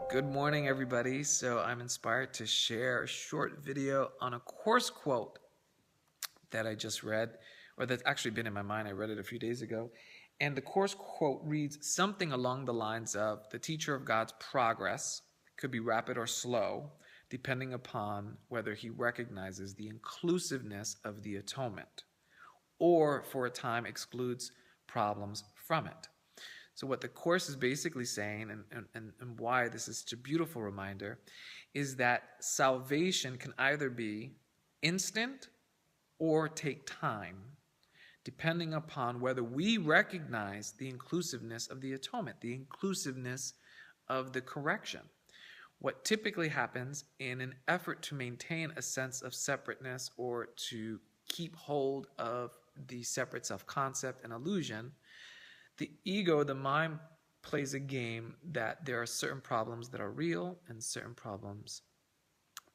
Good morning, everybody. So I'm inspired to share a short video on a course quote that I just read, or that's actually been in my mind. I read it a few days ago. And the course quote reads something along the lines of, the teacher of God's progress could be rapid or slow, depending upon whether he recognizes the inclusiveness of the atonement, or for a time excludes problems from it. So what the Course is basically saying, and why this is such a beautiful reminder, is that salvation can either be instant or take time, depending upon whether we recognize the inclusiveness of the atonement, the inclusiveness of the correction. What typically happens in an effort to maintain a sense of separateness or to keep hold of the separate self-concept and illusion, the ego, the mind, plays a game that there are certain problems that are real and certain problems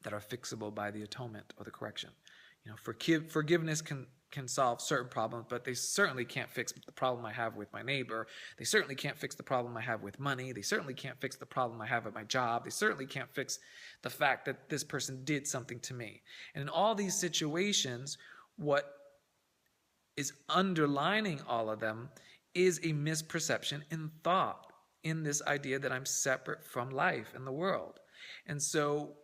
that are fixable by the atonement or the correction. You know, forgiveness can solve certain problems, but they certainly can't fix the problem I have with my neighbor. They certainly can't fix the problem I have with money. They certainly can't fix the problem I have at my job. They certainly can't fix the fact that this person did something to me. And in all these situations, what is underlining all of them is a misperception in thought, in this idea that I'm separate from life and the world. And so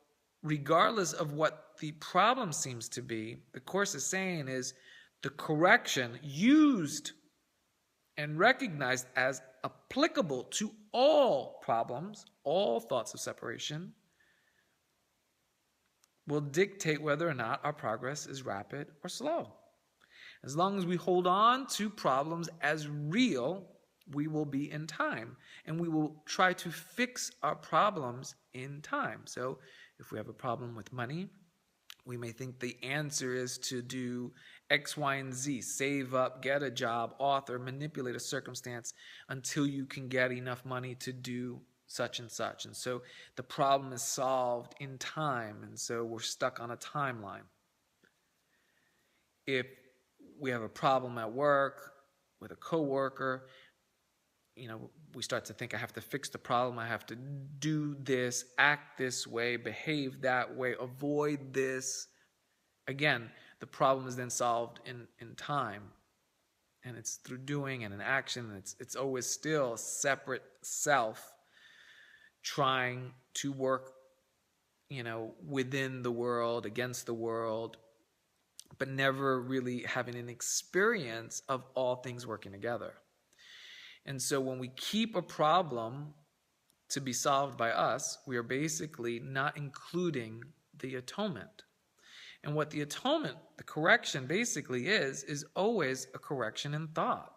regardless of what the problem seems to be, the Course is saying is the correction used and recognized as applicable to all problems, all thoughts of separation, will dictate whether or not our progress is rapid or slow. As long as we hold on to problems as real, we will be in time. And we will try to fix our problems in time. So if we have a problem with money, we may think the answer is to do X, Y, and Z. Save up, get a job, author, manipulate a circumstance until you can get enough money to do such and such. And so the problem is solved in time. And so we're stuck on a timeline. If we have a problem at work with a coworker, we start to think I have to fix the problem. I have to do this, act this way, behave that way, avoid this. Again, the problem is then solved in time. And it's through doing and an action. And it's always still a separate self trying to work, within the world, against the world, but never really having an experience of all things working together. And so when we keep a problem to be solved by us, we are basically not including the atonement. And what the atonement, the correction basically is always a correction in thought.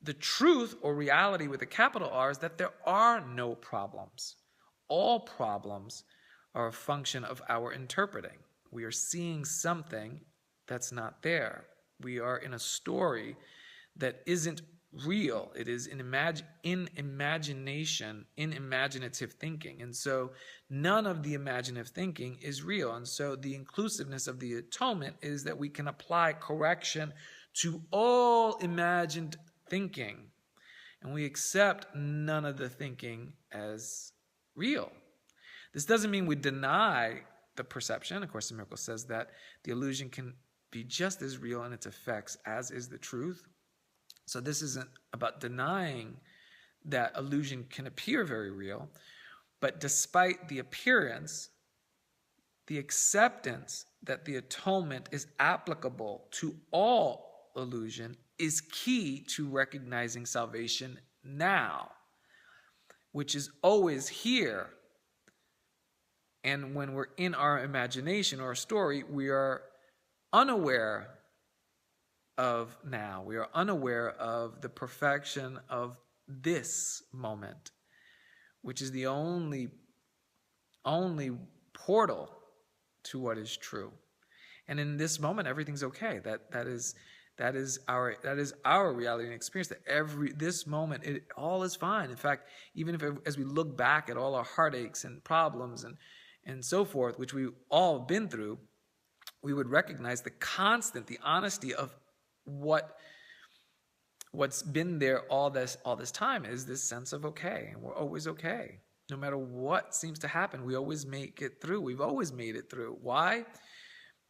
The truth or reality with a capital R is that there are no problems. All problems are a function of our interpreting. We are seeing something that's not there. We are in a story that isn't real. It is in imagination, in imaginative thinking. And so none of the imaginative thinking is real. And so the inclusiveness of the atonement is that we can apply correction to all imagined thinking. And we accept none of the thinking as real. This doesn't mean we deny the perception. Of course, the miracle says that the illusion can be just as real in its effects as is the truth. So this isn't about denying that illusion can appear very real, but despite the appearance, the acceptance that the atonement is applicable to all illusion is key to recognizing salvation now, which is always here. And when we're in our imagination or a story, we are unaware of now. We are unaware of the perfection of this moment, which is the only portal to what is true. And in this moment, everything's okay. That is our reality and experience. That this moment, all is fine. In fact, even as we look back at all our heartaches and problems and so forth, which we've all been through, we would recognize the constant, the honesty of what's been there all this time is this sense of okay, and we're always okay. No matter what seems to happen, we always make it through. We've always made it through. Why?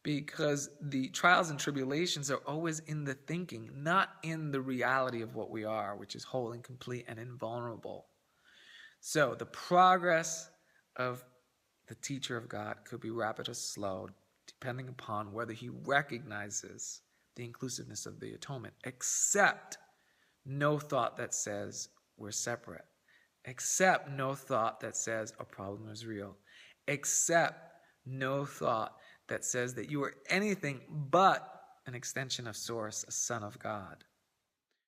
Because the trials and tribulations are always in the thinking, not in the reality of what we are, which is whole and complete and invulnerable. So the progress of the teacher of God could be rapid or slow, depending upon whether he recognizes the inclusiveness of the atonement. Accept no thought that says we're separate. Accept no thought that says a problem is real. Accept no thought that says that you are anything but an extension of Source, a son of God.